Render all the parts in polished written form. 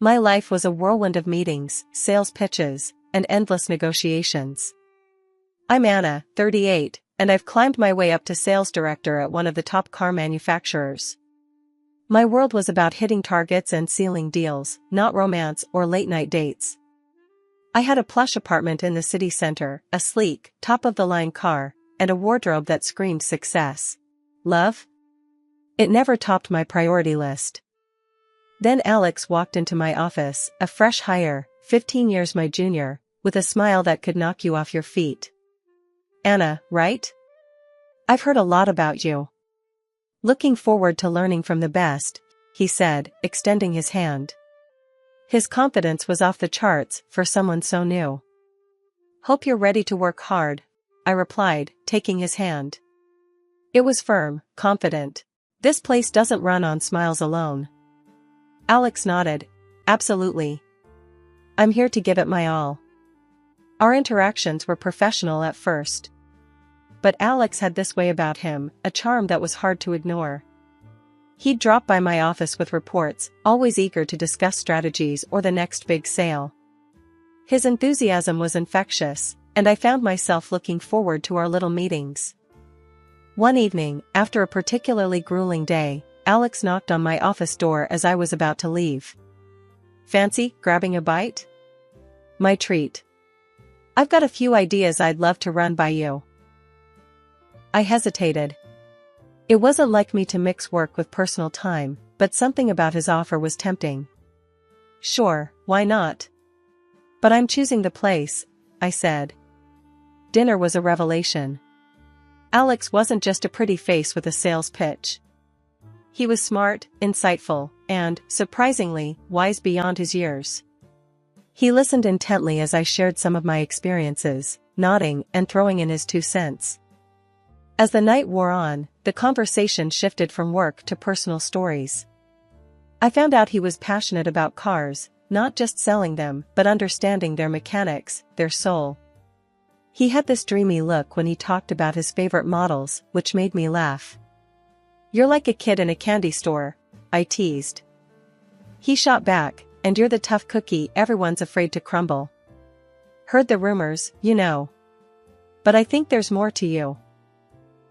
My life was a whirlwind of meetings, sales pitches, and endless negotiations. I'm Anna, 38, and I've climbed my way up to sales director at one of the top car manufacturers. My world was about hitting targets and sealing deals, not romance or late-night dates. I had a plush apartment in the city center, a sleek, top-of-the-line car, and a wardrobe that screamed success. Love? It never topped my priority list. Then Alex walked into my office, a fresh hire, 15 years my junior, with a smile that could knock you off your feet. Anna, right? I've heard a lot about you. Looking forward to learning from the best, he said, extending his hand. His confidence was off the charts for someone so new. Hope you're ready to work hard, I replied, taking his hand. It was firm, confident. This place doesn't run on smiles alone. Alex nodded. Absolutely. I'm here to give it my all. Our interactions were professional at first. But Alex had this way about him, a charm that was hard to ignore. He'd drop by my office with reports, always eager to discuss strategies or the next big sale. His enthusiasm was infectious, and I found myself looking forward to our little meetings. One evening, after a particularly grueling day, Alex knocked on my office door as I was about to leave. Fancy grabbing a bite? My treat. I've got a few ideas I'd love to run by you. I hesitated. It wasn't like me to mix work with personal time, but something about his offer was tempting. Sure, why not? But I'm choosing the place, I said. Dinner was a revelation. Alex wasn't just a pretty face with a sales pitch. He was smart, insightful, and, surprisingly, wise beyond his years. He listened intently as I shared some of my experiences, nodding and throwing in his 2 cents. As the night wore on, the conversation shifted from work to personal stories. I found out he was passionate about cars, not just selling them, but understanding their mechanics, their soul. He had this dreamy look when he talked about his favorite models, which made me laugh. You're like a kid in a candy store, I teased. He shot back, and you're the tough cookie everyone's afraid to crumble. Heard the rumors, you know. But I think there's more to you.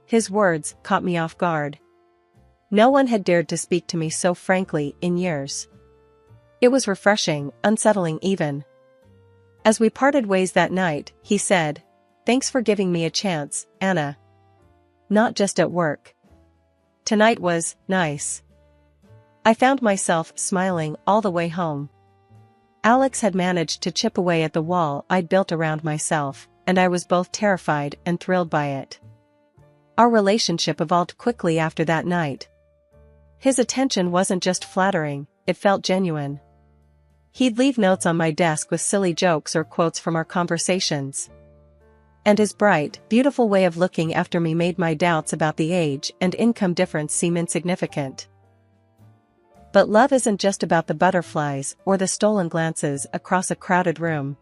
His words caught me off guard. No one had dared to speak to me so frankly in years. It was refreshing, unsettling even. As we parted ways that night, he said, "Thanks for giving me a chance, Anna. Not just at work. Tonight was nice." I found myself smiling all the way home. Alex had managed to chip away at the wall I'd built around myself, and I was both terrified and thrilled by it. Our relationship evolved quickly after that night. His attention wasn't just flattering, it felt genuine. He'd leave notes on my desk with silly jokes or quotes from our conversations. And his bright, beautiful way of looking after me made my doubts about the age and income difference seem insignificant. But love isn't just about the butterflies or the stolen glances across a crowded room.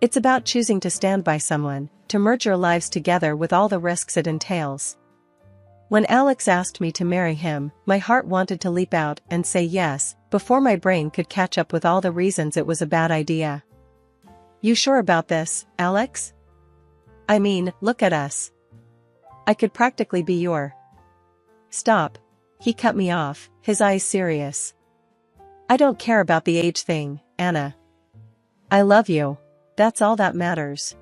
It's about choosing to stand by someone, to merge your lives together with all the risks it entails. When Alex asked me to marry him, my heart wanted to leap out and say yes, before my brain could catch up with all the reasons it was a bad idea. You sure about this, Alex? I mean, look at us. I could practically be your... Stop. He cut me off, his eyes serious. I don't care about the age thing, Anna. I love you. That's all that matters.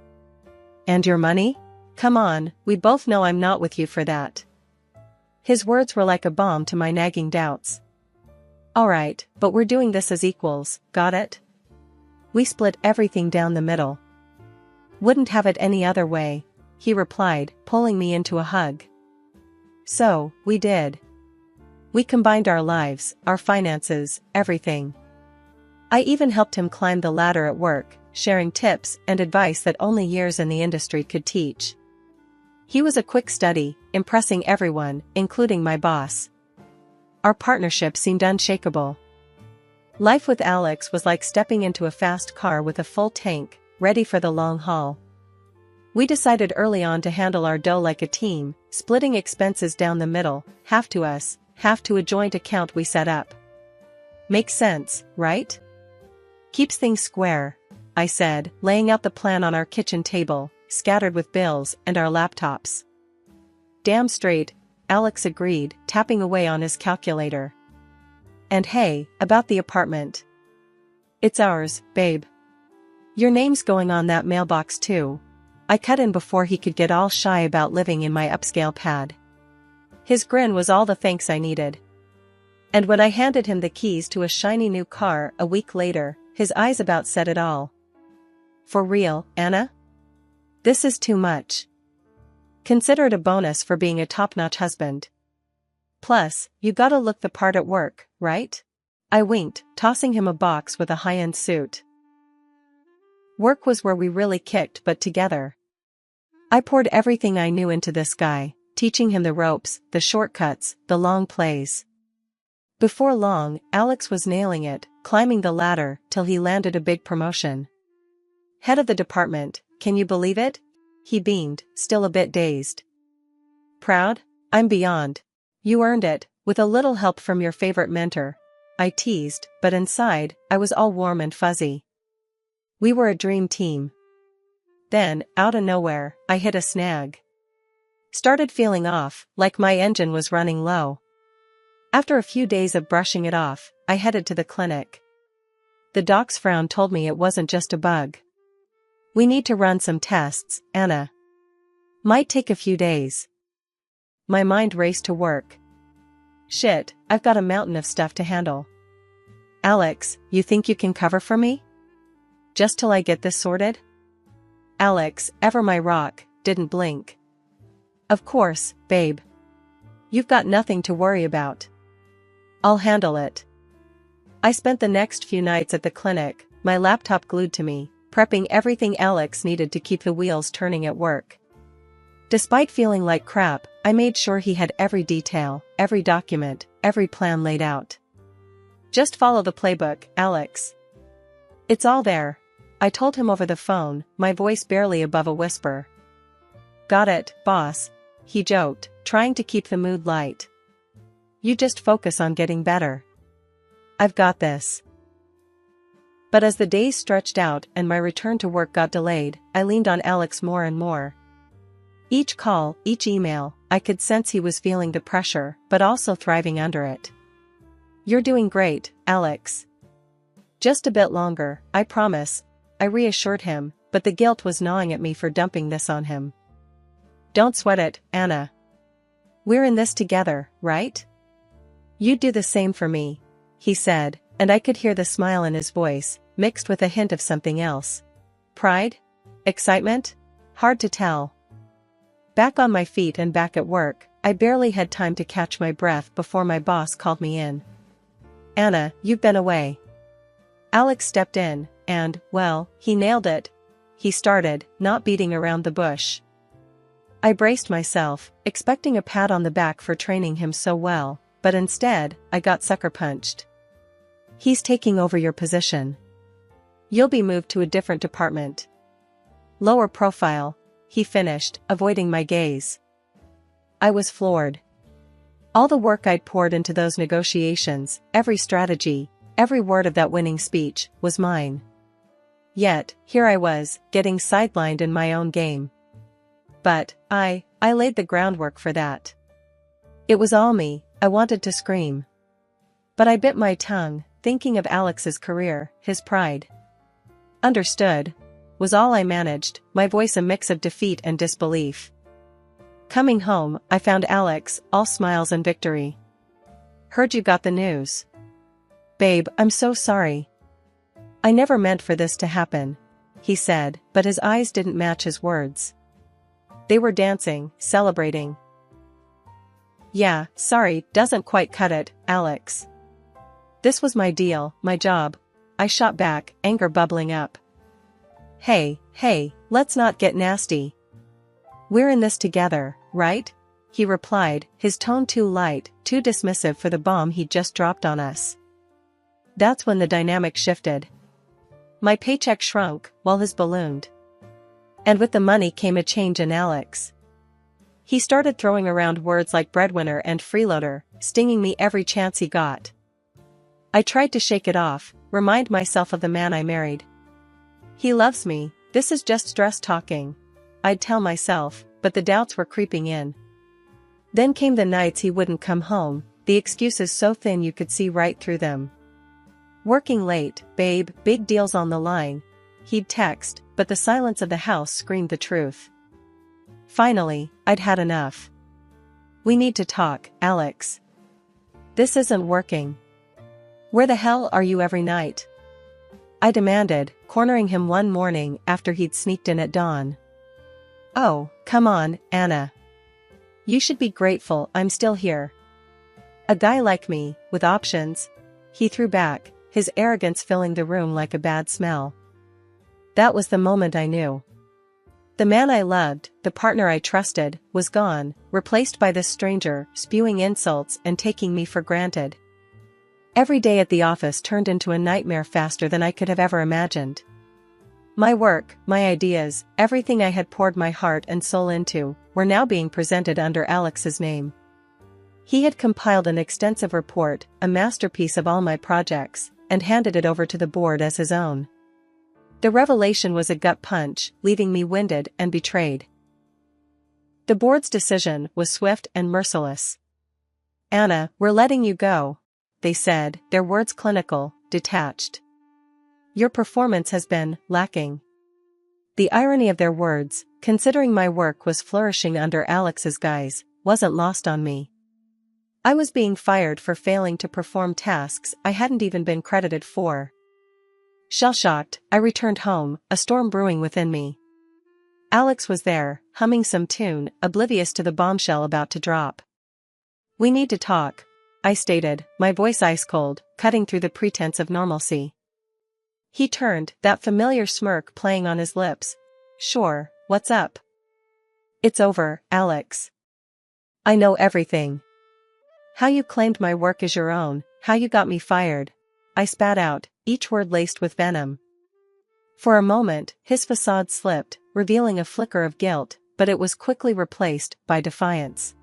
And your money? Come on, we both know I'm not with you for that. His words were like a balm to my nagging doubts. Alright, but we're doing this as equals, got it? We split everything down the middle. Wouldn't have it any other way, he replied, pulling me into a hug. So, we did. We combined our lives, our finances, everything. I even helped him climb the ladder at work, sharing tips and advice that only years in the industry could teach. He was a quick study, impressing everyone, including my boss. Our partnership seemed unshakable. Life with Alex was like stepping into a fast car with a full tank, ready for the long haul. We decided early on to handle our dough like a team, splitting expenses down the middle, half to us, half to a joint account we set up. Makes sense, right? Keeps things square, I said, laying out the plan on our kitchen table, scattered with bills and our laptops. Damn straight, Alex agreed, tapping away on his calculator. And hey, about the apartment. It's ours, babe. Your name's going on that mailbox too. I cut in before he could get all shy about living in my upscale pad. His grin was all the thanks I needed. And when I handed him the keys to a shiny new car a week later, his eyes about said it all. For real, Anna? This is too much. Consider it a bonus for being a top-notch husband. Plus, you gotta look the part at work, right? I winked, tossing him a box with a high-end suit. Work was where we really kicked butt together. I poured everything I knew into this guy, teaching him the ropes, the shortcuts, the long plays. Before long, Alex was nailing it, climbing the ladder till he landed a big promotion. Head of the department, can you believe it? He beamed, still a bit dazed. Proud? I'm beyond. You earned it, with a little help from your favorite mentor. I teased, but inside, I was all warm and fuzzy. We were a dream team. Then, out of nowhere, I hit a snag. Started feeling off, like my engine was running low. After a few days of brushing it off, I headed to the clinic. The doc's frown told me it wasn't just a bug. We need to run some tests, Anna. Might take a few days. My mind raced to work. Shit, I've got a mountain of stuff to handle. Alex, you think you can cover for me? Just till I get this sorted? Alex, ever my rock, didn't blink. Of course, babe. You've got nothing to worry about. I'll handle it. I spent the next few nights at the clinic, my laptop glued to me, prepping everything Alex needed to keep the wheels turning at work. Despite feeling like crap, I made sure he had every detail, every document, every plan laid out. Just follow the playbook, Alex. It's all there. I told him over the phone, my voice barely above a whisper. Got it, boss, he joked, trying to keep the mood light. You just focus on getting better. I've got this. But as the days stretched out and my return to work got delayed, I leaned on Alex more and more. Each call, each email, I could sense he was feeling the pressure, but also thriving under it. You're doing great, Alex. Just a bit longer, I promise, I reassured him, but the guilt was gnawing at me for dumping this on him. Don't sweat it, Anna. We're in this together, right? You'd do the same for me, he said, and I could hear the smile in his voice, mixed with a hint of something else. Pride? Excitement? Hard to tell. Back on my feet and back at work, I barely had time to catch my breath before my boss called me in. Anna, you've been away. Alex stepped in, and, well, he nailed it. He started, not beating around the bush. I braced myself, expecting a pat on the back for training him so well, but instead, I got sucker punched. He's taking over your position. You'll be moved to a different department. Lower profile, he finished, avoiding my gaze. I was floored. All the work I'd poured into those negotiations, every strategy, every word of that winning speech, was mine. Yet, here I was, getting sidelined in my own game. But, I laid the groundwork for that. It was all me, I wanted to scream. But I bit my tongue, thinking of Alex's career, his pride. Understood, was all I managed, my voice a mix of defeat and disbelief. Coming home, I found Alex, all smiles and victory. Heard you got the news. Babe, I'm so sorry. I never meant for this to happen, he said, but his eyes didn't match his words. They were dancing, celebrating. Yeah, sorry, doesn't quite cut it, Alex. This was my deal, my job. I shot back, anger bubbling up. Hey, let's not get nasty. We're in this together, right? He replied, his tone too light, too dismissive for the bomb he'd just dropped on us. That's when the dynamic shifted. My paycheck shrunk, while his ballooned. And with the money came a change in Alex. He started throwing around words like breadwinner and freeloader, stinging me every chance he got. I tried to shake it off, remind myself of the man I married. He loves me, this is just stress talking, I'd tell myself, but the doubts were creeping in. Then came the nights he wouldn't come home, the excuses so thin you could see right through them. Working late, babe, big deals on the line. He'd text, but the silence of the house screamed the truth. Finally, I'd had enough. We need to talk, Alex. This isn't working. Where the hell are you every night? I demanded, cornering him one morning after he'd sneaked in at dawn. Oh, come on, Anna. You should be grateful I'm still here. A guy like me, with options? He threw back, his arrogance filling the room like a bad smell. That was the moment I knew. The man I loved, the partner I trusted, was gone, replaced by this stranger, spewing insults and taking me for granted. Every day at the office turned into a nightmare faster than I could have ever imagined. My work, my ideas, everything I had poured my heart and soul into, were now being presented under Alex's name. He had compiled an extensive report, a masterpiece of all my projects, and handed it over to the board as his own. The revelation was a gut punch, leaving me winded and betrayed. The board's decision was swift and merciless. Anna, we're letting you go, they said, their words clinical, detached. Your performance has been lacking. The irony of their words, considering my work was flourishing under Alex's guise, wasn't lost on me. I was being fired for failing to perform tasks I hadn't even been credited for. Shell-shocked, I returned home, a storm brewing within me. Alex was there, humming some tune, oblivious to the bombshell about to drop. We need to talk, I stated, my voice ice-cold, cutting through the pretense of normalcy. He turned, that familiar smirk playing on his lips. Sure, what's up? It's over, Alex. I know everything. How you claimed my work as your own, how you got me fired. I spat out, each word laced with venom. For a moment, his facade slipped, revealing a flicker of guilt, but it was quickly replaced by defiance.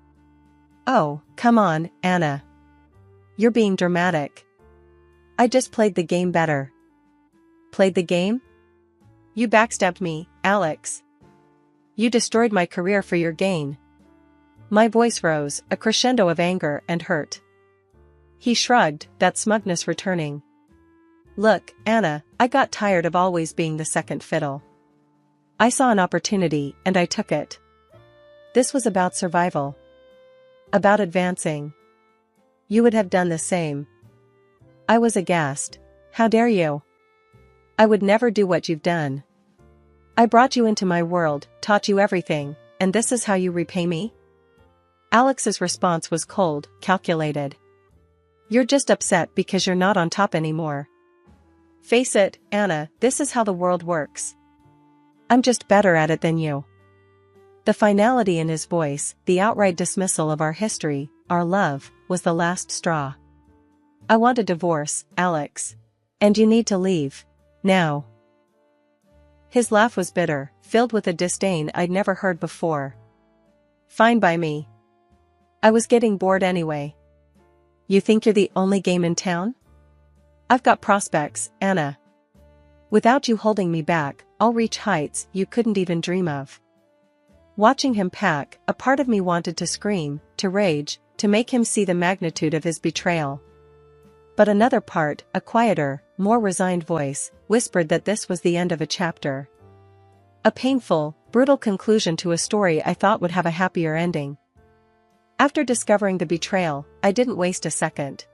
Oh, come on, Anna. You're being dramatic. I just played the game better. Played the game? You backstabbed me, Alex. You destroyed my career for your gain. My voice rose, a crescendo of anger and hurt. He shrugged, that smugness returning. Look, Anna, I got tired of always being the second fiddle. I saw an opportunity, and I took it. This was about survival. About advancing. You would have done the same. I was aghast. How dare you? I would never do what you've done. I brought you into my world, taught you everything, and this is how you repay me? Alex's response was cold, calculated. You're just upset because you're not on top anymore. Face it, Anna, this is how the world works. I'm just better at it than you. The finality in his voice, the outright dismissal of our history, our love, was the last straw. I want a divorce, Alex. And you need to leave. Now. His laugh was bitter, filled with a disdain I'd never heard before. Fine by me. I was getting bored anyway. You think you're the only game in town? I've got prospects, Anna. Without you holding me back, I'll reach heights you couldn't even dream of. Watching him pack, a part of me wanted to scream, to rage, to make him see the magnitude of his betrayal. But another part, a quieter, more resigned voice, whispered that this was the end of a chapter. A painful, brutal conclusion to a story I thought would have a happier ending. After discovering the betrayal, I didn't waste a second.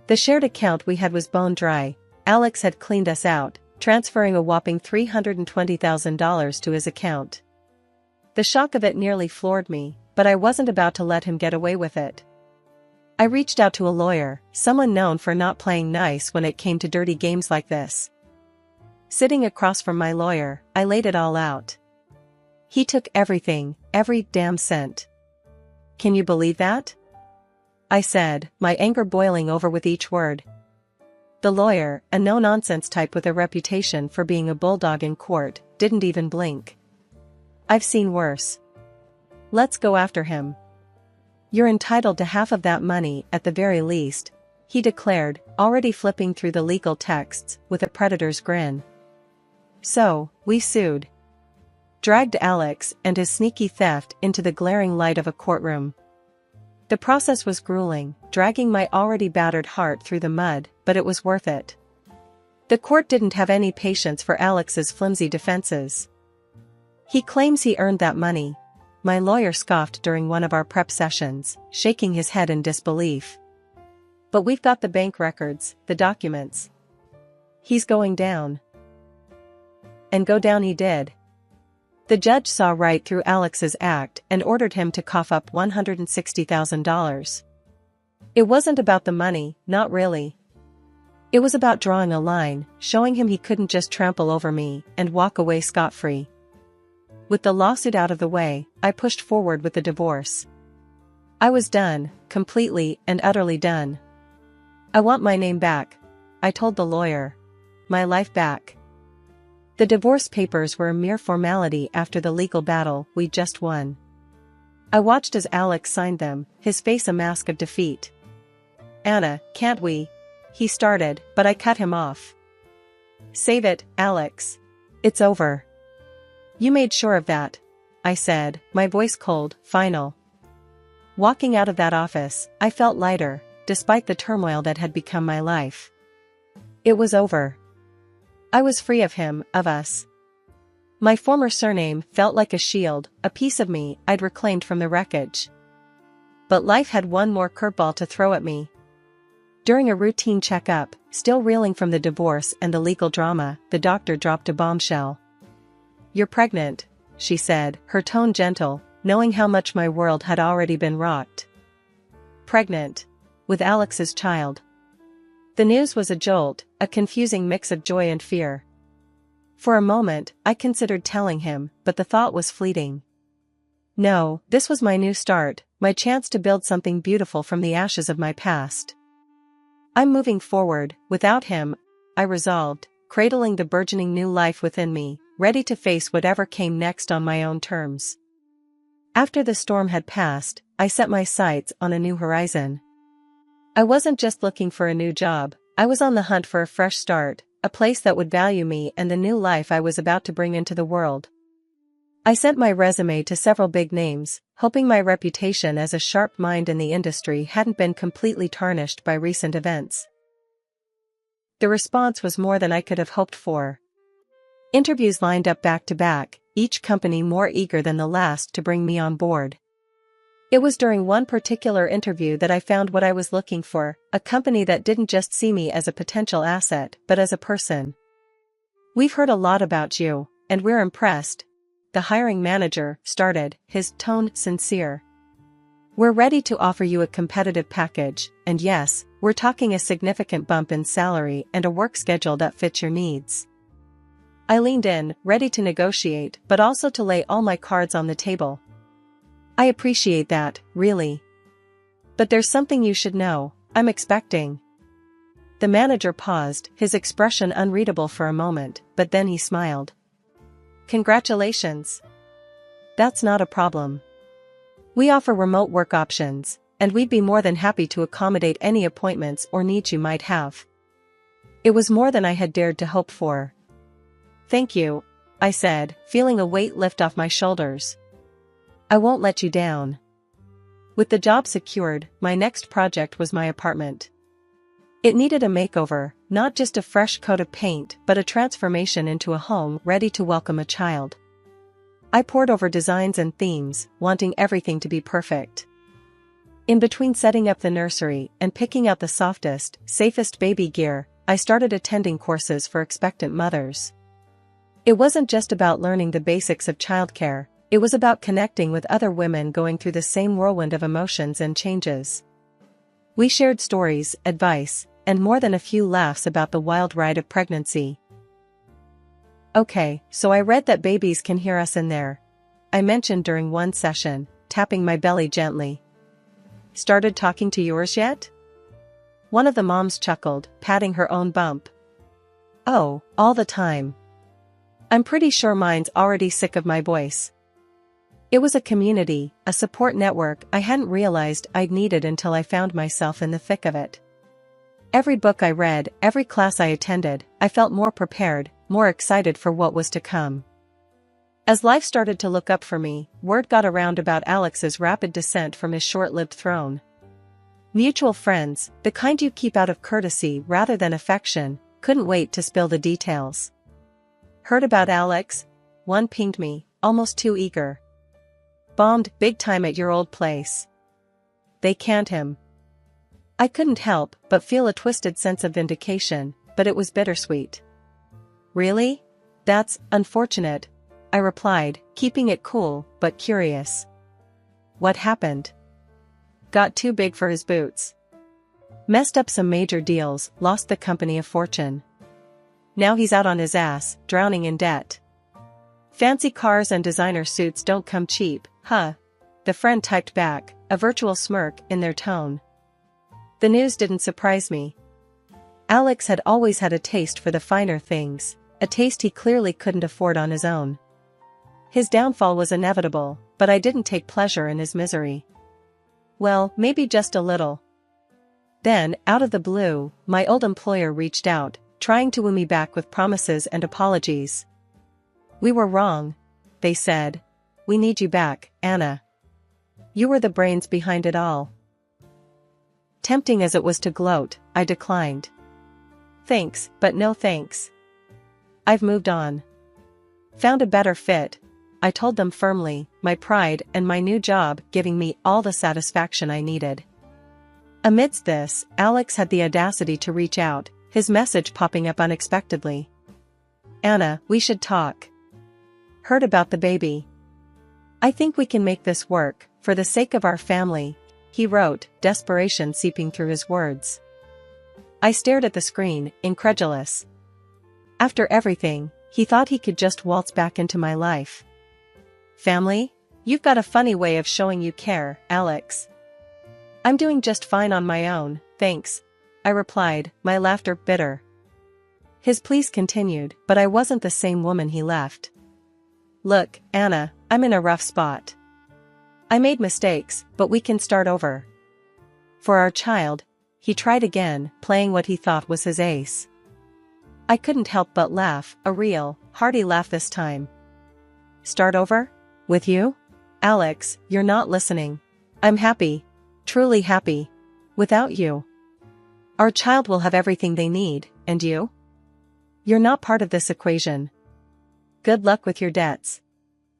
The shared account we had was bone dry. Alex had cleaned us out, transferring a whopping $320,000 to his account. The shock of it nearly floored me, but I wasn't about to let him get away with it. I reached out to a lawyer, someone known for not playing nice when it came to dirty games like this. Sitting across from my lawyer, I laid it all out. He took everything, every damn cent. Can you believe that? I said, my anger boiling over with each word. The lawyer, a no-nonsense type with a reputation for being a bulldog in court, didn't even blink. I've seen worse. Let's go after him. You're entitled to half of that money at the very least. he declared, already flipping through the legal texts with a predator's grin. So, we sued. Dragged Alex and his sneaky theft into the glaring light of a courtroom. The process was grueling, dragging my already battered heart through the mud, but it was worth it. The court didn't have any patience for Alex's flimsy defenses. He claims he earned that money. My lawyer scoffed during one of our prep sessions, shaking his head in disbelief. But we've got the bank records, the documents. He's going down. And go down he did. The judge saw right through Alex's act and ordered him to cough up $160,000. It wasn't about the money, not really. It was about drawing a line, showing him he couldn't just trample over me and walk away scot-free. With the lawsuit out of the way, I pushed forward with the divorce. I was done, completely and utterly done. I want my name back, I told the lawyer. My life back. The divorce papers were a mere formality after the legal battle we just won. I watched as Alex signed them, his face a mask of defeat. "Anna, can't we?" he started, but I cut him off. "Save it, Alex. It's over." "You made sure of that," I said, my voice cold, final. Walking out of that office, I felt lighter, despite the turmoil that had become my life. It was over. I was free of him, of us. My former surname felt like a shield, a piece of me I'd reclaimed from the wreckage. But life had one more curveball to throw at me. During a routine checkup, still reeling from the divorce and the legal drama, the doctor dropped a bombshell. "You're pregnant," she said, her tone gentle, knowing how much my world had already been rocked. Pregnant. With Alex's child. The news was a jolt, a confusing mix of joy and fear. For a moment, I considered telling him, but the thought was fleeting. No, this was my new start, my chance to build something beautiful from the ashes of my past. I'm moving forward, without him, I resolved, cradling the burgeoning new life within me, ready to face whatever came next on my own terms. After the storm had passed, I set my sights on a new horizon. I wasn't just looking for a new job, I was on the hunt for a fresh start, a place that would value me and the new life I was about to bring into the world. I sent my resume to several big names, hoping my reputation as a sharp mind in the industry hadn't been completely tarnished by recent events. The response was more than I could have hoped for. Interviews lined up back to back, each company more eager than the last to bring me on board. It was during one particular interview that I found what I was looking for, a company that didn't just see me as a potential asset, but as a person. "We've heard a lot about you, and we're impressed," the hiring manager started, his tone sincere. "We're ready to offer you a competitive package, and yes, we're talking a significant bump in salary and a work schedule that fits your needs." I leaned in, ready to negotiate, but also to lay all my cards on the table. "I appreciate that, really. But there's something you should know, I'm expecting." The manager paused, his expression unreadable for a moment, but then he smiled. "Congratulations. That's not a problem. We offer remote work options, and we'd be more than happy to accommodate any appointments or needs you might have." It was more than I had dared to hope for. "Thank you," I said, feeling a weight lift off my shoulders. "I won't let you down." With the job secured, my next project was my apartment. It needed a makeover, not just a fresh coat of paint but a transformation into a home ready to welcome a child. I pored over designs and themes, wanting everything to be perfect. In between setting up the nursery and picking out the softest, safest baby gear, I started attending courses for expectant mothers. It wasn't just about learning the basics of childcare. It was about connecting with other women going through the same whirlwind of emotions and changes. We shared stories, advice, and more than a few laughs about the wild ride of pregnancy. "Okay, so I read that babies can hear us in there," I mentioned during one session, tapping my belly gently. "Started talking to yours yet?" One of the moms chuckled, patting her own bump. "Oh, all the time. I'm pretty sure mine's already sick of my voice." It was a community, a support network I hadn't realized I'd needed until I found myself in the thick of it. Every book I read, every class I attended, I felt more prepared, more excited for what was to come. As life started to look up for me, word got around about Alex's rapid descent from his short-lived throne. Mutual friends, the kind you keep out of courtesy rather than affection, couldn't wait to spill the details. "Heard about Alex?" One pinged me, almost too eager. "Bombed big time at your old place. They canned him." I couldn't help but feel a twisted sense of vindication, but it was bittersweet. "Really? That's unfortunate," I replied, keeping it cool but curious. "What happened?" "Got too big for his boots. Messed up some major deals, lost the company a fortune. Now he's out on his ass, drowning in debt. Fancy cars and designer suits don't come cheap, huh?" the friend typed back, a virtual smirk in their tone. The news didn't surprise me. Alex had always had a taste for the finer things, a taste he clearly couldn't afford on his own. His downfall was inevitable, but I didn't take pleasure in his misery. Well, maybe just a little. Then, out of the blue, my old employer reached out, trying to woo me back with promises and apologies. "We were wrong," they said. "We need you back, Anna. You were the brains behind it all." Tempting as it was to gloat, I declined. "Thanks, but no thanks. I've moved on. Found a better fit," I told them firmly, my pride and my new job giving me all the satisfaction I needed. Amidst this, Alex had the audacity to reach out, his message popping up unexpectedly. "Anna, we should talk. Heard about the baby. I think we can make this work, for the sake of our family," he wrote, desperation seeping through his words. I stared at the screen, incredulous. After everything, he thought he could just waltz back into my life. "Family? You've got a funny way of showing you care, Alex." "I'm doing just fine on my own, thanks," I replied, my laughter bitter. His pleas continued, but I wasn't the same woman he left. "Look, Anna, I'm in a rough spot. I made mistakes, but we can start over. For our child," he tried again, playing what he thought was his ace. I couldn't help but laugh, a real, hearty laugh this time. "Start over? With you? Alex, you're not listening. I'm happy. Truly happy. Without you. Our child will have everything they need, and you? You're not part of this equation. Good luck with your debts."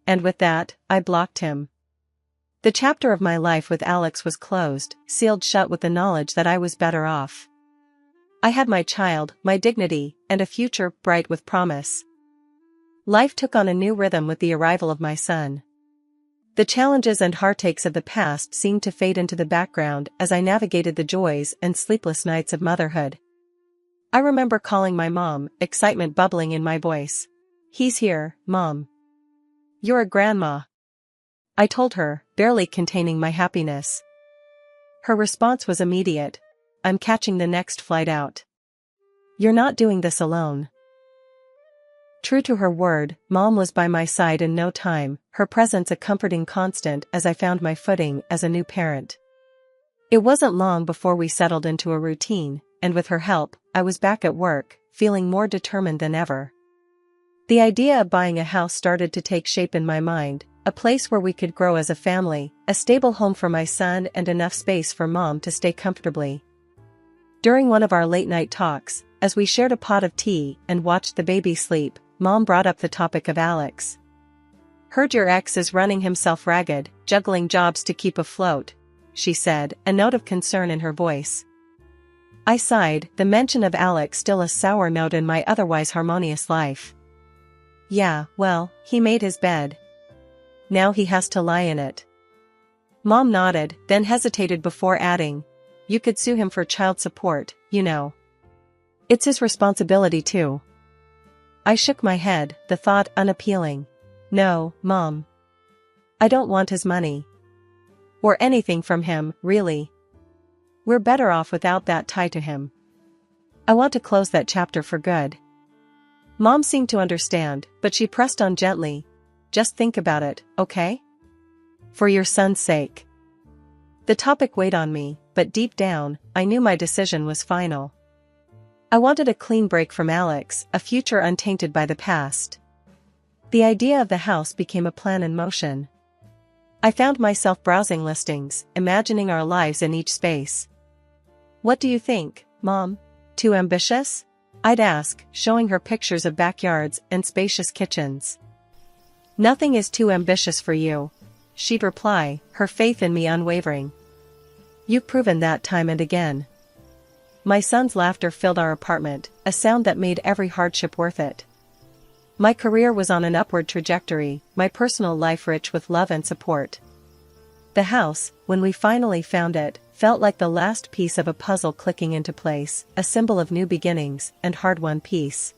And with that, I blocked him. The chapter of my life with Alex was closed, sealed shut with the knowledge that I was better off. I had my child, my dignity, and a future bright with promise. Life took on a new rhythm with the arrival of my son. The challenges and heartaches of the past seemed to fade into the background as I navigated the joys and sleepless nights of motherhood. I remember calling my mom, excitement bubbling in my voice. "He's here, Mom. You're a grandma," I told her, barely containing my happiness. Her response was immediate. "I'm catching the next flight out. You're not doing this alone." True to her word, Mom was by my side in no time, her presence a comforting constant as I found my footing as a new parent. It wasn't long before we settled into a routine, and with her help, I was back at work, feeling more determined than ever. The idea of buying a house started to take shape in my mind, a place where we could grow as a family, a stable home for my son and enough space for Mom to stay comfortably. During one of our late-night talks, as we shared a pot of tea and watched the baby sleep, Mom brought up the topic of Alex. "Heard your ex is running himself ragged, juggling jobs to keep afloat," she said, a note of concern in her voice. I sighed, the mention of Alex still a sour note in my otherwise harmonious life. "Yeah, well, he made his bed. Now he has to lie in it." Mom nodded, then hesitated before adding, "You could sue him for child support, you know. It's his responsibility too." I shook my head, the thought unappealing. "No, Mom. I don't want his money. Or anything from him, really. We're better off without that tie to him. I want to close that chapter for good." Mom seemed to understand, but she pressed on gently. "Just think about it, okay? For your son's sake." The topic weighed on me, but deep down, I knew my decision was final. I wanted a clean break from Alex, a future untainted by the past. The idea of the house became a plan in motion. I found myself browsing listings, imagining our lives in each space. "What do you think, Mom? Too ambitious?" I'd ask, showing her pictures of backyards and spacious kitchens. "Nothing is too ambitious for you," she'd reply, her faith in me unwavering. "You've proven that time and again." My son's laughter filled our apartment, a sound that made every hardship worth it. My career was on an upward trajectory, my personal life rich with love and support. The house, when we finally found it, felt like the last piece of a puzzle clicking into place, a symbol of new beginnings and hard-won peace.